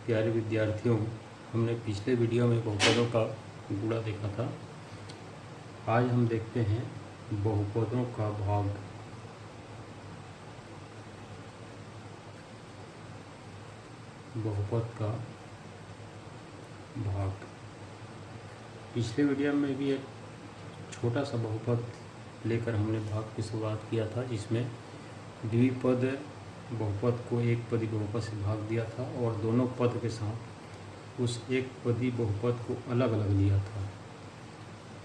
प्यारे विद्यार्थियों, हमने पिछले वीडियो में बहुपदों का गुणा देखा था। आज हम देखते हैं बहुपदों का भाग। बहुपद का भाग। पिछले वीडियो में भी एक छोटा सा बहुपद लेकर हमने भाग की शुरुआत किया था, जिसमें द्विपद बहुपद को एक पदी बहुपद से भाग दिया था और दोनों पद के साथ उस एक पदी बहुपद को अलग अलग लिया था।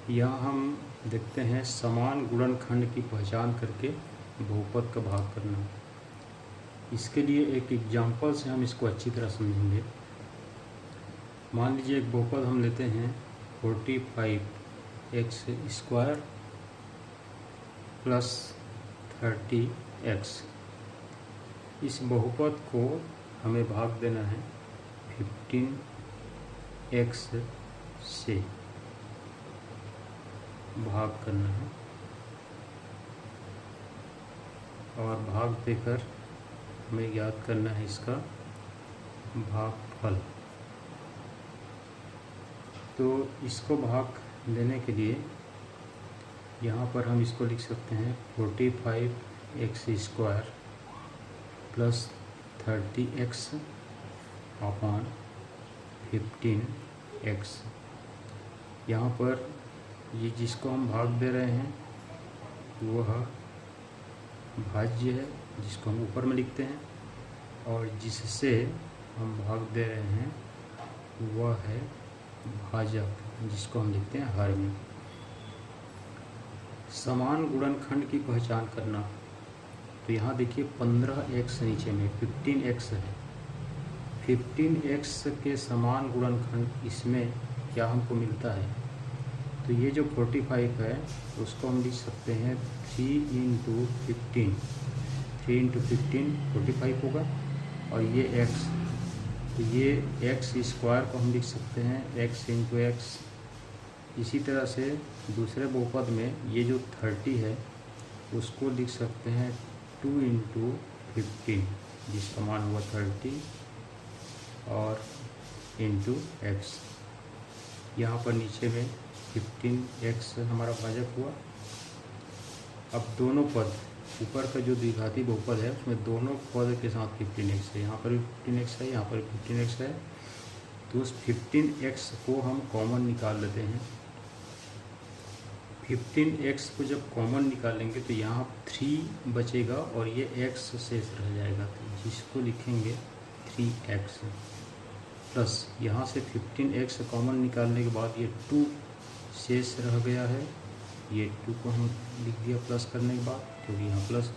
यहाँ हम देखते हैं समान गुणनखंड की पहचान करके बहुपद का भाग करना। इसके लिए एक एग्जाम्पल से हम इसको अच्छी तरह समझेंगे। मान लीजिए एक बहुपद हम लेते हैं 45x² प्लस 30x। इस बहुपद को हमें भाग देना है 15x से भाग करना है और भाग देकर हमें याद करना है इसका भागफल। तो इसको भाग देने के लिए यहाँ पर हम इसको लिख सकते हैं 45x² plus 30x upon 15x। यहाँ पर ये जिसको हम भाग दे रहे हैं वह भाज्य है, जिसको हम ऊपर में लिखते हैं, और जिससे हम भाग दे रहे हैं वह है भाजक, जिसको हम लिखते हैं हर में। समान गुणनखंड की पहचान करना। तो यहाँ देखिए 15x नीचे में 15x है। 15x के समान गुणनखंड इसमें क्या हमको मिलता है? तो ये जो 45 है उसको हम लिख सकते हैं 3 × 15। 3 × 15 45 होगा, और ये x, तो ये x² को हम लिख सकते हैं x × x। इसी तरह से दूसरे बहुपद में ये जो 30 है उसको लिख सकते हैं 2 × 15, जिसका मान हुआ 30 और इंटू x। यहाँ पर नीचे में 15x हमारा भाजक हुआ। अब दोनों पद, ऊपर का जो द्विघाती बहुपद है उसमें दोनों पद के साथ 15x है। यहाँ पर भी 15x है, यहाँ पर भी 15x है। तो उस 15x को हम कॉमन निकाल लेते हैं। 15x को जब कॉमन निकालेंगे तो यहाँ 3 बचेगा और ये x शेष रह जाएगा, तो जिसको लिखेंगे 3x प्लस यहाँ से 15x कॉमन निकालने के बाद ये 2 शेष रह गया है। ये 2 को हम लिख दिया प्लस करने के बाद, क्योंकि यहाँ प्लस,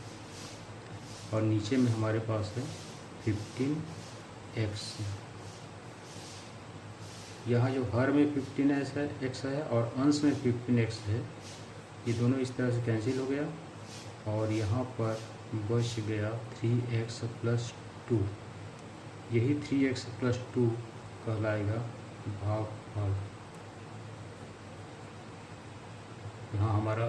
और नीचे में हमारे पास है 15x। यहाँ जो हर में 15x है और अंश में 15x है, ये दोनों इस तरह से कैंसिल हो गया और यहाँ पर बच गया 3x + 2। यही 3x + 2 कहलाएगा भागफल। यहाँ हमारा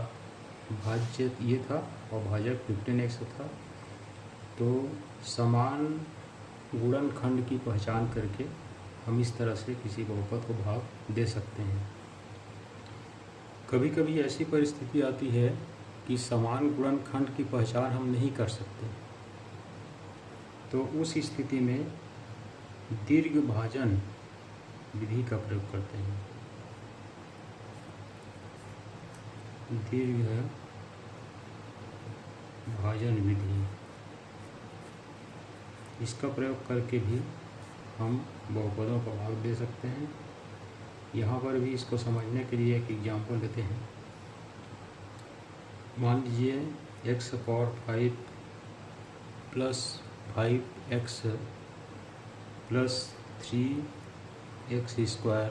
भाज्य ये था और भाजक 15x था। तो समान गुणनखंड की पहचान करके हम इस तरह से किसी बहुपद को भाग दे सकते हैं। कभी कभी ऐसी परिस्थिति आती है कि समान गुणनखंड की पहचान हम नहीं कर सकते, तो उस स्थिति में दीर्घ भाजन विधि का प्रयोग करते हैं। दीर्घ भाजन विधि, इसका प्रयोग करके भी हम बहुपदों का भाग दे सकते हैं। यहाँ पर भी इसको समझने के लिए एक एग्जाम्पल लेते हैं। मान लीजिए x⁴ plus 5x plus 3x²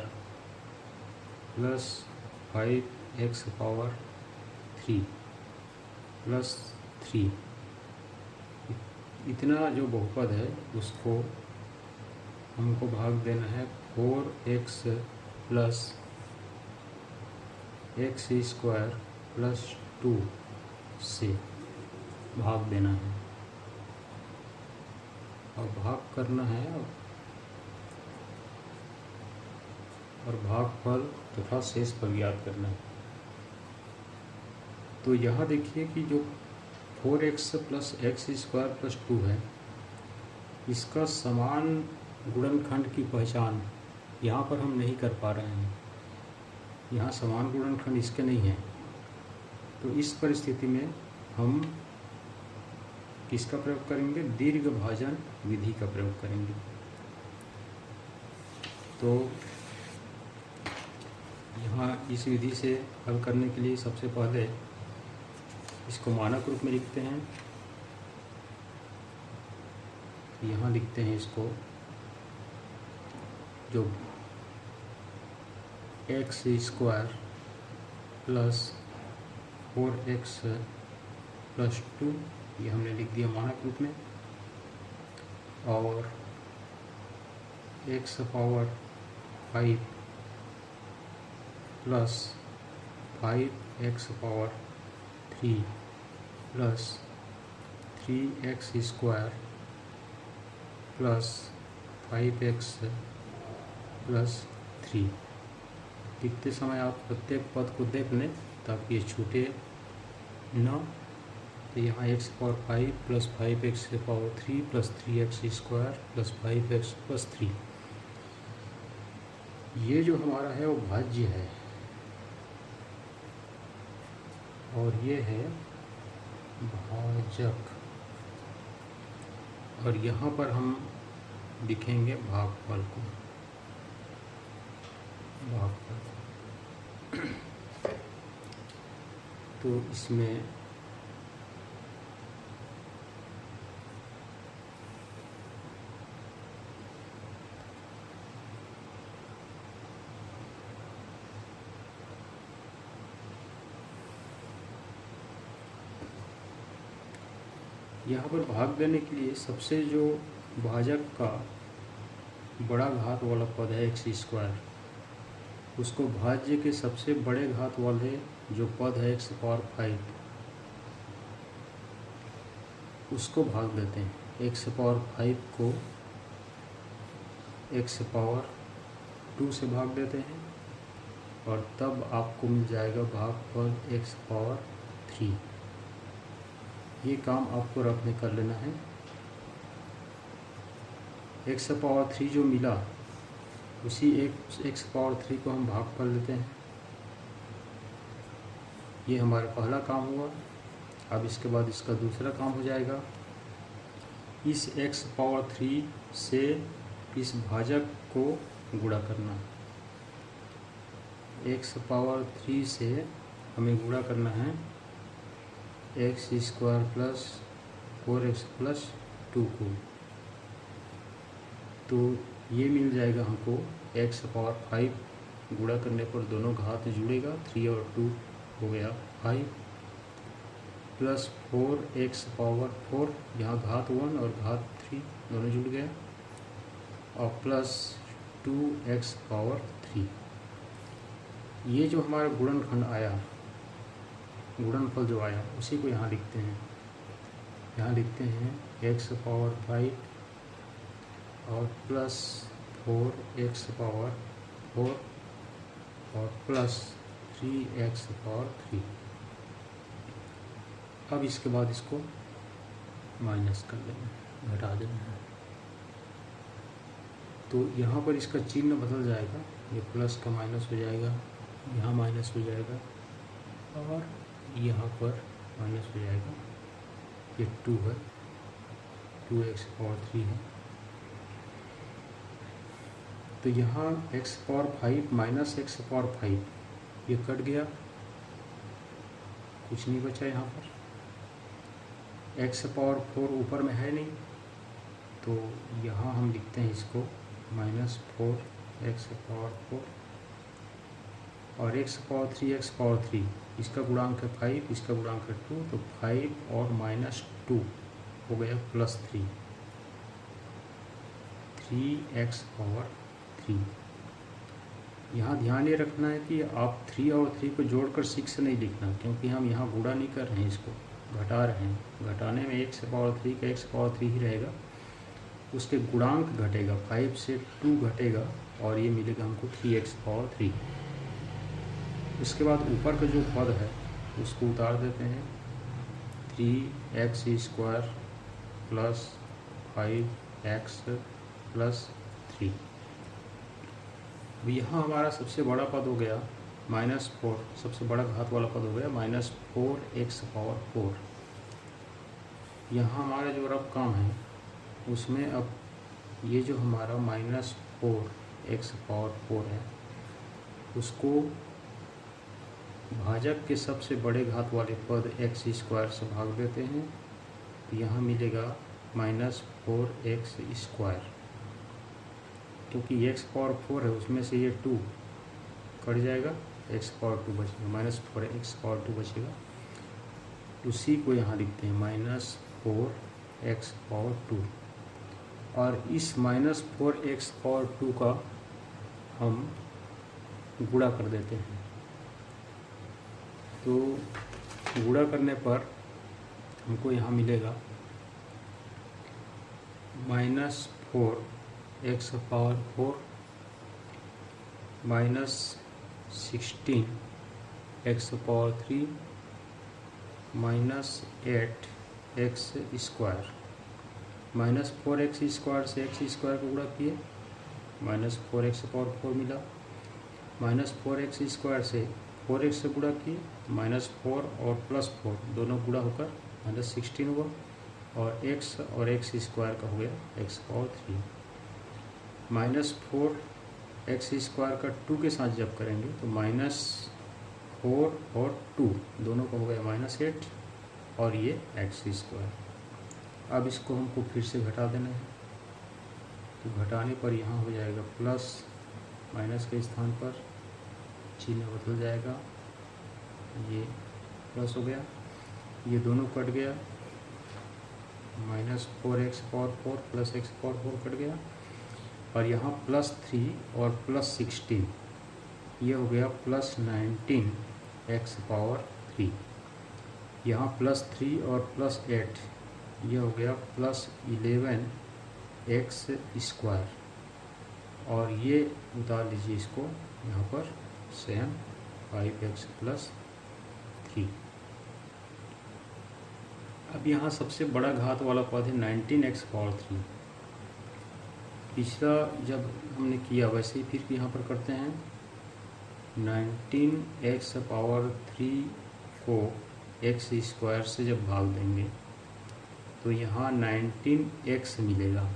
plus 5x³ plus 3। इतना जो बहुपद है उसको हमको भाग देना है 4x प्लस x² प्लस 2 से भाग देना है और भाग करना है और भागफल तथा शेष पर ज्ञात करना है। तो यहाँ देखिए कि जो 4x plus x square plus 2 है, इसका समान गुणनखंड की पहचान यहाँ पर हम नहीं कर पा रहे हैं। यहाँ समान गुणनखंड इसके नहीं है। तो इस परिस्थिति में हम किसका प्रयोग करेंगे? दीर्घ भाजन विधि का प्रयोग करेंगे। तो यहाँ इस विधि से हल करने के लिए सबसे पहले इसको मानक रूप में लिखते हैं। यहाँ लिखते हैं इसको, जो x square plus 4x plus 2, ये हमने लिख दिया मानक रूप में, और x power 5 plus 5x power 3 plus 3x square plus 5x plus 3। लिखते समय आप प्रत्येक पद को देख लें ताकि ये छूटे न। तो यहाँ x power 5 plus 5x power 3 plus 3x square plus 5x plus 3, ये जो हमारा है वो भाज्य है और ये है भाजक। और यहाँ पर हम लिखेंगे भागफल को, भागफल। तो इसमें यहाँ पर भाग देने के लिए सबसे जो भाजक का बड़ा घात वाला पद है एक्स स्क्वायर, उसको भाज्य के सबसे बड़े घात वाले जो पद है एक्स पावर 5, उसको भाग देते हैं। एक्स पावर 5 को एक्स पावर 2 से भाग देते हैं और तब आपको मिल जाएगा भागफल एक्स पावर 3। ये काम आपको रखने कर लेना है। एक्स पावर 3 जो मिला, उसी एक्स पावर 3 को हम भागफल लेते हैं। ये हमारा पहला काम हुआ। अब इसके बाद इसका दूसरा काम हो जाएगा, इस एक्स पावर 3 से इस भाजक को गुणा करना। एक्स पावर 3 से हमें गुणा करना है x square plus 4x plus 2 को। तो ये मिल जाएगा हमको एक्स पावर 5 गुणा करने पर दोनों घात जुड़ेगा, 3 और 2 हो गया 5 प्लस 4x पावर 4, यहाँ घात 1 और घात 3 दोनों जुड़ गया, और प्लस 2x पावर 3। ये जो हमारा गुणनखंड आया, गुणनफल जो आया, उसी को यहाँ लिखते हैं। यहाँ लिखते हैं x पावर 5 और प्लस 4x पावर 4 और प्लस 3x पावर 3। अब इसके बाद इसको माइनस कर देना, घटा देना है। तो यहाँ पर इसका चिन्ह बदल जाएगा, ये प्लस का माइनस हो जाएगा, यहाँ माइनस हो जाएगा और यहाँ पर माइनस हो जाएगा। ये 2 है, 2x पावर 3 है। तो यहाँ x power 5 minus x power 5 ये कट गया, कुछ नहीं बचा यहाँ पर। x पावर 4 ऊपर में है नहीं, तो यहाँ हम लिखते हैं इसको माइनस 4x पावर 4 और x पावर 3 x पावर 3, इसका गुणांक है 5, इसका गुणांक है 2, तो 5 और माइनस 2 हो गया प्लस 3, 3x पावर 3। यहाँ ध्यान ये रखना है कि आप 3 और 3 को जोड़कर 6 नहीं लिखना, क्योंकि हम यहाँ गुणा नहीं कर रहे हैं, इसको घटा रहे हैं। घटाने में x पावर 3 का x पावर 3 ही रहेगा। उसके गुणांक घटेगा, 5 से 2 घटेगा और ये मिलेगा हमको 3x पावर 3। उसके बाद ऊपर का जो पद है उसको उतार देते हैं, 3x square plus 5x plus 3। अब यहाँ हमारा सबसे बड़ा पद हो गया -4, सबसे बड़ा घात वाला पद हो गया -4x पावर 4। यहाँ हमारा जो रफ काम है उसमें अब ये जो हमारा -4x पावर 4 है उसको भाजक के सबसे बड़े घात वाले पद x स्क्वायर से भाग देते हैं, तो यहाँ मिलेगा -4x स्क्वायर। क्योंकि x पावर 4 है उसमें से ये 2 कट जाएगा, x पावर 2 बचेगा, -4x पावर 2 बचेगा। उसी को यहाँ लिखते हैं -4x पावर 2। और इस -4x पावर 2 का हम गुणा कर देते हैं। तो गुणा करने पर हमको यहाँ मिलेगा -4x power 4 -16x power 3 -8x square. -4x square से x स्क्वायर को गुणा किए, -4x पावर 4 मिला। -4x स्क्वायर से 4x से गुणा किए, -4 और +4 दोनों गुणा होकर -16 हुआ, और x और x स्क्वायर का हो गया x पावर 3। -4x स्क्वायर का 2 के साथ जब करेंगे तो -4 और 2 दोनों का हो गया -8 और ये x स्क्वायर। अब इसको हमको फिर से घटा देना है, तो घटाने पर यहाँ हो जाएगा प्लस, माइनस के स्थान पर चिन्ह बदल जाएगा, ये प्लस हो गया, ये दोनों कट गया, -4x power 4 plus x power 4 cut गया, और यहाँ +3 और +16 ये हो गया +19x पावर 3। यहाँ +3 और +8 ये हो गया +11x स्क्वायर, और ये उतार लीजिए इसको यहाँ पर सेम 5x प्लस 3। अब यहाँ सबसे बड़ा घात वाला पद है 19x पावर 3। पिछला जब हमने किया वैसे ही फिर यहाँ पर करते हैं। 19x पावर 3 को x स्क्वायर से जब भाग देंगे तो यहाँ 19x मिलेगा,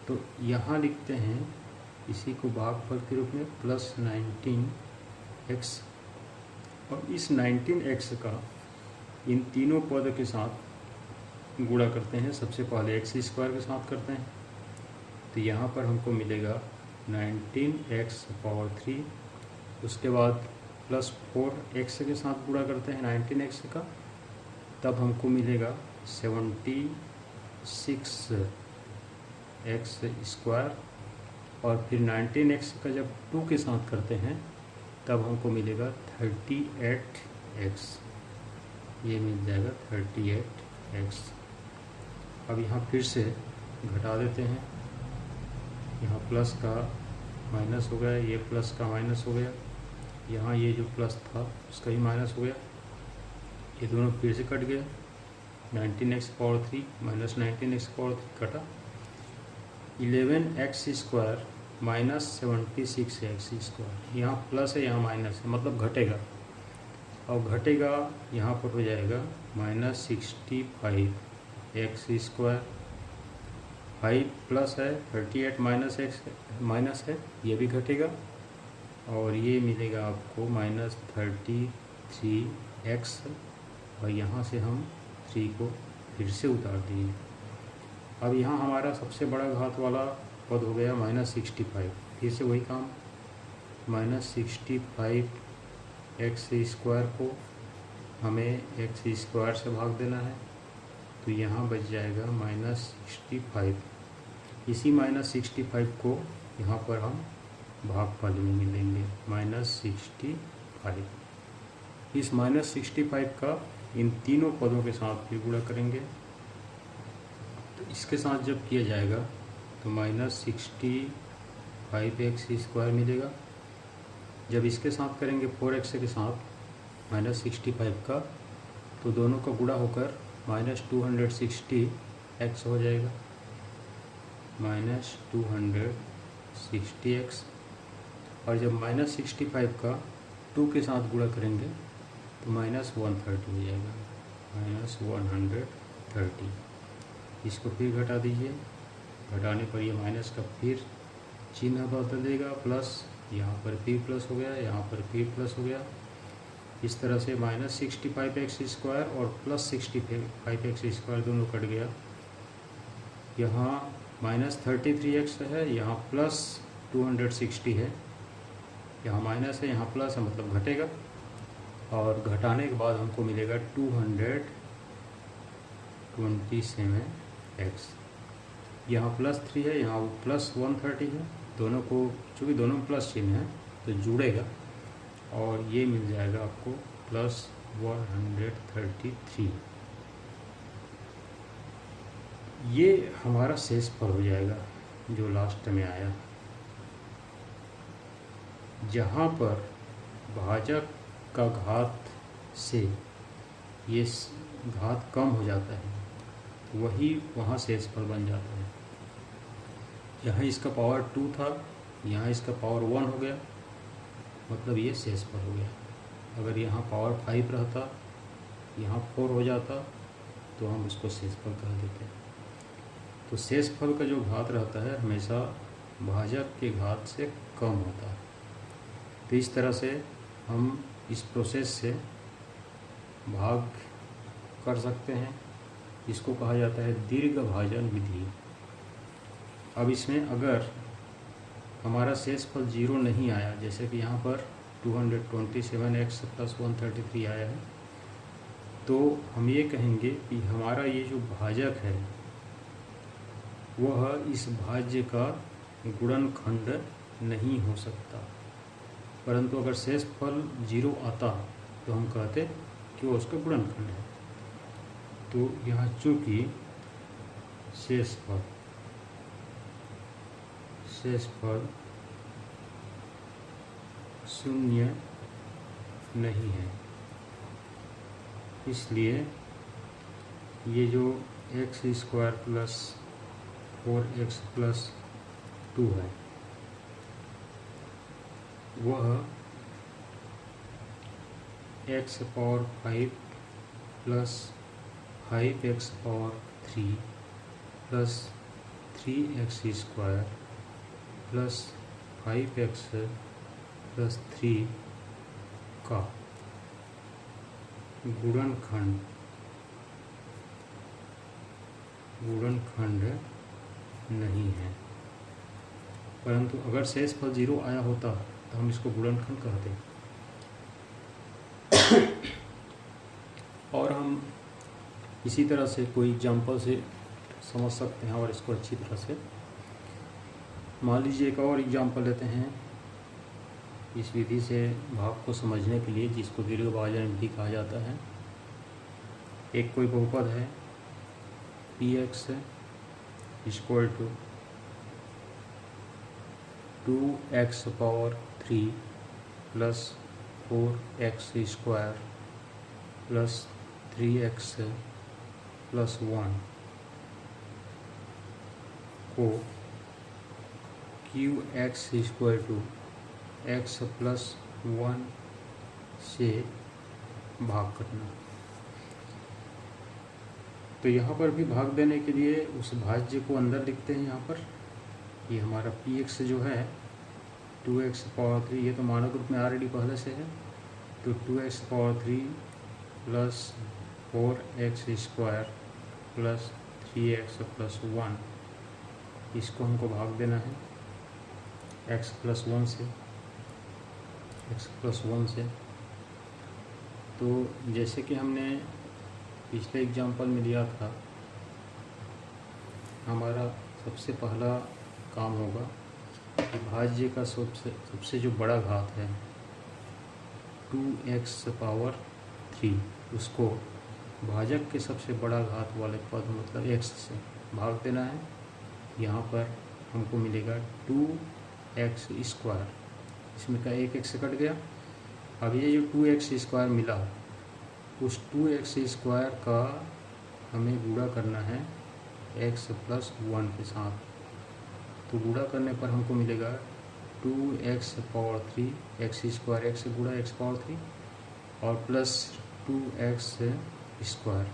तो यहाँ लिखते हैं इसी को भागफल के रूप में +19x, और इस 19x का इन तीनों पद के साथ गुणा करते हैं। सबसे पहले x स्क्वायर के साथ करते हैं, तो यहाँ पर हमको मिलेगा 19x पावर 3, उसके बाद +4x के साथ गुणा करते हैं 19x का, तब हमको मिलेगा 76x स्क्वायर, और फिर 19x का जब 2 के साथ करते हैं तब हमको मिलेगा 38x, ये मिल जाएगा 38x। अब यहाँ फिर से घटा देते हैं, यहाँ प्लस का माइनस हो गया, ये प्लस का माइनस हो गया, यहाँ ये जो प्लस था उसका ही माइनस हो गया, ये दोनों फिर से कट गया, 19x पावर 3 -19x पावर 3 कटा, 11x स्क्वायर -76x स्क्वायर। यहाँ प्लस है यहाँ माइनस है, मतलब घटेगा, और घटेगा यहाँ पर हो जाएगा -65x स्क्वायर, 5 प्लस है 38 माइनस x माइनस है, ये भी घटेगा, और ये मिलेगा आपको -33x, और यहाँ से हम 3 को फिर से उतार दिए। अब यहाँ हमारा सबसे बड़ा घात वाला पद हो गया -65, फिर से वही काम, -65x स्क्वायर को हमें x स्क्वायर से भाग देना है, तो यहाँ बच जाएगा -65। इसी -65 को यहाँ पर हम भागफल में मिलेंगे -65। इस -65 का इन तीनों पदों के साथ भी गुणा करेंगे, इसके साथ जब किया जाएगा तो -65x² मिलेगा। जब इसके साथ करेंगे 4x के साथ -65 का, तो दोनों का गुणा होकर -260x हो जाएगा, -260x। और जब -65 का 2 के साथ गुणा करेंगे तो -130 हो जाएगा, -130। इसको फिर घटा दीजिए, घटाने पर ये माइनस का फिर चिन्ह बदल देगा, प्लस यहाँ पर फिर प्लस हो गया, यहाँ पर फिर प्लस हो गया। इस तरह से -65x² और +65x² दोनों कट गया। यहाँ -33x है, यहाँ +260 है, यहाँ माइनस है, यहाँ प्लस है, मतलब घटेगा। और घटाने के बाद हमको मिलेगा 227x। यहाँ +3 है, यहाँ +130 है, दोनों को चूँकि दोनों में प्लस चिन्ह है तो जुड़ेगा और ये मिल जाएगा आपको +133। ये हमारा शेष फल हो जाएगा जो लास्ट में आया। जहाँ पर भाजक का घात से ये घात कम हो जाता है, वही वहाँ शेषफल बन जाता है। यहाँ इसका पावर 2 था, यहाँ इसका पावर 1 हो गया, मतलब ये शेषफल हो गया। अगर यहाँ पावर 5 रहता, यहाँ 4 हो जाता, तो हम उसको शेषफल कह देते हैं। तो शेषफल का जो घात रहता है हमेशा भाजक के घात से कम होता है। तो इस तरह से हम इस प्रोसेस से भाग कर सकते हैं। इसको कहा जाता है दीर्घ भाजन विधि। अब इसमें अगर हमारा शेषफल 0 नहीं आया, जैसे कि यहाँ पर 227x + 133 आया है, तो हम ये कहेंगे कि हमारा ये जो भाजक है वह इस भाज्य का गुणनखंड नहीं हो सकता। परंतु अगर शेषफल 0 आता तो हम कहते कि वो उसका गुणनखंड है। तो यहाँ चूँकि शेषफल 0 नहीं है, इसलिए ये जो x² + 4x + 2 है वह x⁵ + 5x⁵ + 3x² + 5x + 3 का गुणनखंड नहीं है। परंतु अगर शेषफल 0 आया होता तो हम इसको गुणनखंड कहते हैं। और हम इसी तरह से कोई एग्जाम्पल से समझ सकते हैं और इसको अच्छी तरह से। मान लीजिए एक और एग्जाम्पल लेते हैं इस विधि से भाग को समझने के लिए, जिसको दीर्घ भाजन विधि कहा जाता है। एक कोई बहुपद है px = 2x⁴ + 4x² + 3x + 1 को qx = x + 1 से भाग करना। तो यहाँ पर भी भाग देने के लिए उस भाज्य को अंदर लिखते हैं। यहाँ पर ये हमारा px जो है 2x⁴, ये तो मानक रूप में ऑलरेडी पहले से है, तो 2x⁴ + 4x² + 3x + 1, इसको हमको भाग देना है x + 1 से। तो जैसे कि हमने पिछले एग्जाम्पल में लिया था, हमारा सबसे पहला काम होगा कि भाज्य का सबसे जो बड़ा घात है 2x⁴, उसको भाजक के सबसे बड़ा घात वाले पद मतलब x से भाग देना है। यहाँ पर हमको मिलेगा 2x², इसमें का एक x कट गया। अब ये जो 2x² मिला, उस 2x² का हमें गुणा करना है x+1 के साथ। तो गुणा करने पर हमको मिलेगा 2x⁴, x² x गुणा x⁴ और प्लस 2x²।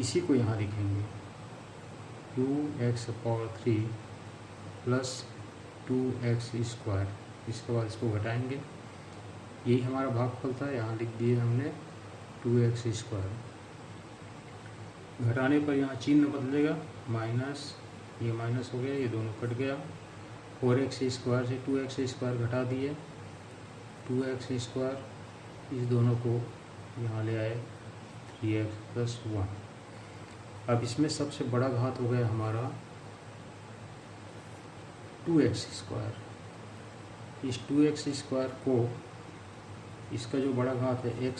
इसी को यहाँ लिखेंगे 2x⁴ प्लस 2x²। इसके बाद इसको घटाएंगे, यही हमारा भागफल था, यहाँ लिख दिए हमने 2x²। घटाने पर यहाँ चिन्ह बदलेगा, माइनस, ये माइनस हो गया, ये दोनों कट गया। 4x² से 2x² घटा दिए, 2x², इस दोनों को यहाँ ले आए 3x+1। अब इसमें सबसे बड़ा घात हो गया हमारा 2x²। इस 2x² को, इसका जो बड़ा घात है x,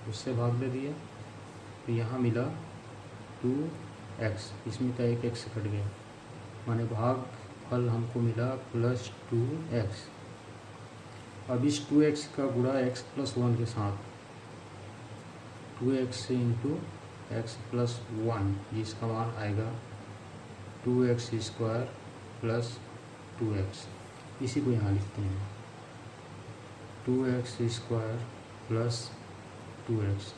उससे भाग दे दिया, तो यहाँ मिला 2x, इसमें का एक x कट गया, माने भाग फल हमको मिला +2x। अब इस 2x का गुणा x+1 के साथ, 2x इंटू x+1, जिसका मान आएगा 2x² प्लस 2x। इसी को यहाँ लिखते हैं 2x² प्लस 2x।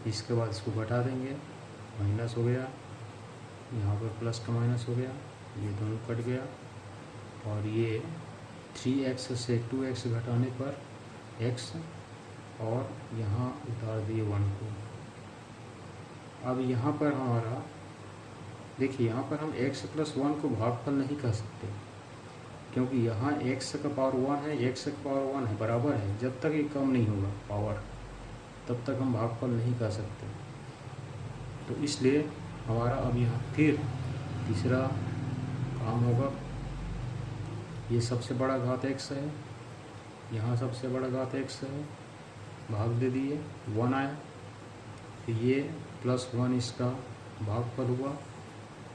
इसके बाद इसको घटा देंगे, माइनस हो गया, यहाँ पर प्लस का माइनस हो गया, ये दोनों कट गया, और ये 3x से 2x घटाने पर x, और यहाँ उतार दिए 1 को। अब यहाँ पर हमारा देखिए, यहाँ पर हम x+1 को भागफल नहीं कह सकते, क्योंकि यहाँ x का पावर 1 है, x का पावर 1 है, बराबर है। जब तक ये कम नहीं होगा पावर, तब तक हम भागफल नहीं कह सकते। तो इसलिए हमारा अब यहाँ फिर तीसरा काम होगा, ये सबसे बड़ा घात x है, यहाँ सबसे बड़ा घात x है, भाग दे दिए, 1 आया, तो ये +1 इसका भागफल हुआ,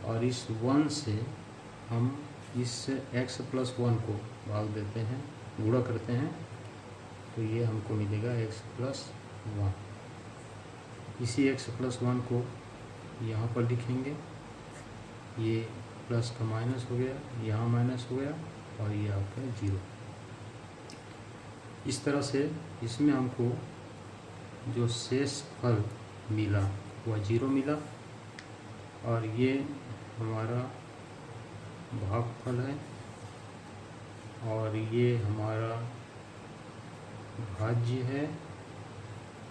और इस 1 से हम इस x+1 को भाग देते हैं, गुणा करते हैं, तो ये हमको मिलेगा x+1। इसी x+1 को यहाँ पर लिखेंगे, ये प्लस का माइनस हो गया, यहाँ माइनस हो गया, और ये आपका 0। इस तरह से इसमें हमको जो शेष फल मिला वह 0 मिला, और ये हमारा भागफल है, और ये हमारा भाज्य है,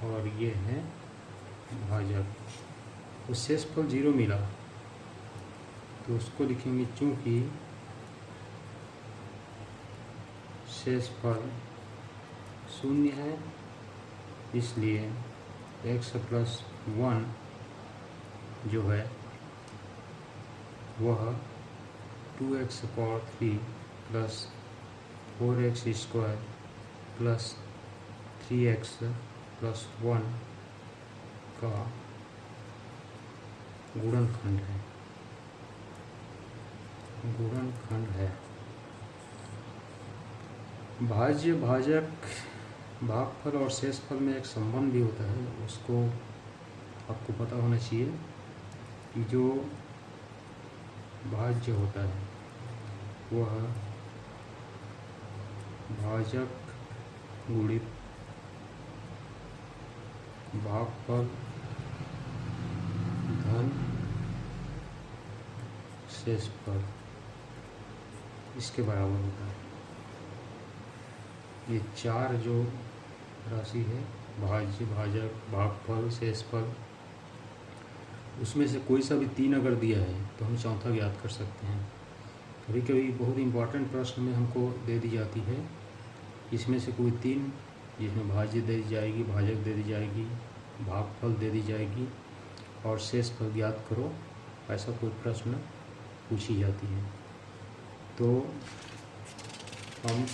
और ये है भाजक। तो शेषफल 0 मिला, तो उसको लिखेंगे, चूँकि शेषफल 0 है, इसलिए x+1 जो है वह 2x⁴ plus 4x² plus 3x+1 का गुणनखंड है, भाज्य, भाजक, भागफल और शेषफल में एक संबंध भी होता है, उसको आपको पता होना चाहिए कि जो भाज्य होता है वह भाजक गुणित भागफल धन शेषफल इसके बराबर होता है। ये 4 जो राशि है, भाज्य, भाजक, भागफल, शेषफल, उसमें से कोई सा भी 3 अगर दिया है तो हम चौथा ज्ञात कर सकते हैं। कभी कभी बहुत इंपॉर्टेंट प्रश्न में हमको दे दी जाती है, इसमें से कोई 3, जिसमें भाज्य दे दी जाएगी, भाजक दे दी जाएगी, भागफल दे दी जाएगी, और शेषफल ज्ञात करो, ऐसा कोई प्रश्न पूछी जाती है। तो हम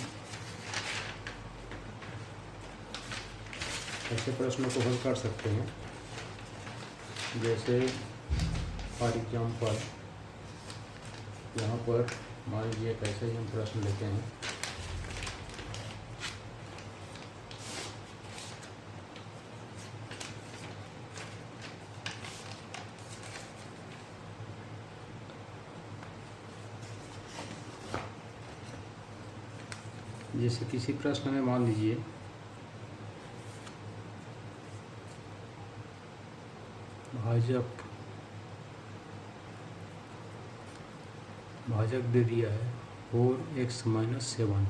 ऐसे प्रश्नों को हल कर सकते हैं, जैसे फॉर एग्जाम्पल यहाँ पर मान लीजिए कैसे ही हम प्रश्न लेते हैं। जैसे किसी प्रश्न में मान लीजिए भाजक दे दिया है 4x - 7,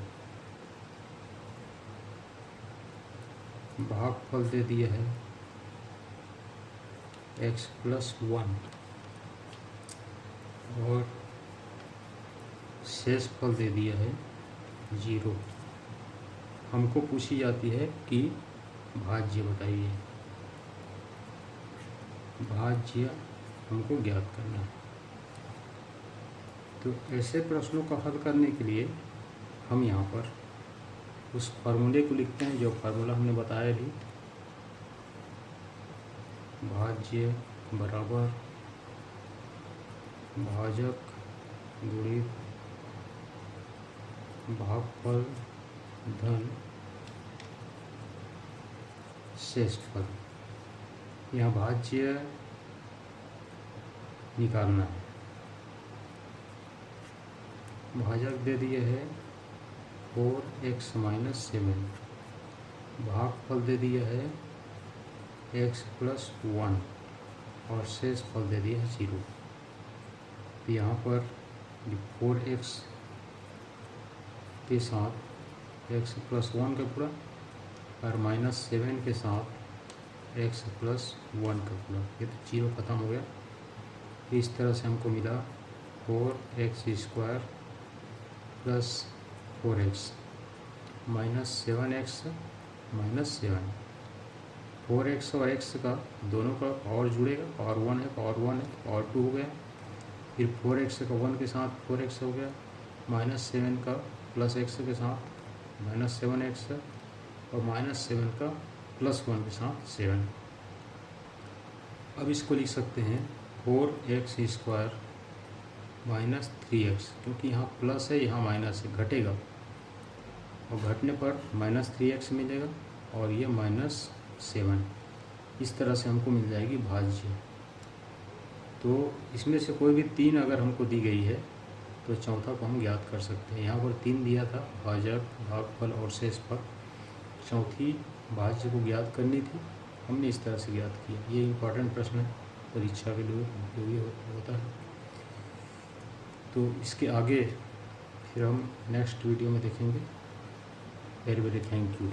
भागफल दे दिया है x + 1 और शेषफल दे दिया है 0। हमको पूछी जाती है कि भाज्य बताइए, भाज्य हमको ज्ञात करना है। तो ऐसे प्रश्नों का हल करने के लिए हम यहाँ पर उस फार्मूले को लिखते हैं जो फार्मूला हमने बताया भी। भाज्य बराबर भाजक गुणित भागफल धन शेषफल। यहाँ भाज्य निकालना है। भाजक दे दिए है 4x - 7, भागफल दे दिया है x + 1 और शेषफल दे दिया है 0। तो यहाँ पर 4x के साथ x + 1 का पूरा और -7 के साथ x + 1 का पूरा, ये तो 0 ख़त्म हो गया। इस तरह से हमको मिला 4x² + 4x -7x - 7। 4x और x का दोनों का और जुड़ेगा, पावर 1 है, पावर 1 है, पावर 2 हो गया। फिर 4x का 1 के साथ 4x हो गया, -7 का +x के साथ -7x और -7 का +1 के साथ 7। अब इसको लिख सकते हैं 4x² - 3x, क्योंकि यहाँ प्लस है यहाँ माइनस है, घटेगा और घटने पर -3x मिलेगा और ये -7। इस तरह से हमको मिल जाएगी भाज्य। तो इसमें से कोई भी 3 अगर हमको दी गई है तो चौथा को हम ज्ञात कर सकते हैं। यहाँ पर 3 दिया था, भाजक, भागफल और शेषफल। चौथी भाज्य को ज्ञात करनी थी, हमने इस तरह से ज्ञात किया। ये इम्पॉर्टेंट प्रश्न है, परीक्षा के लिए उपयोगी होता है। तो इसके आगे फिर हम नेक्स्ट वीडियो में देखेंगे। Very very thank you.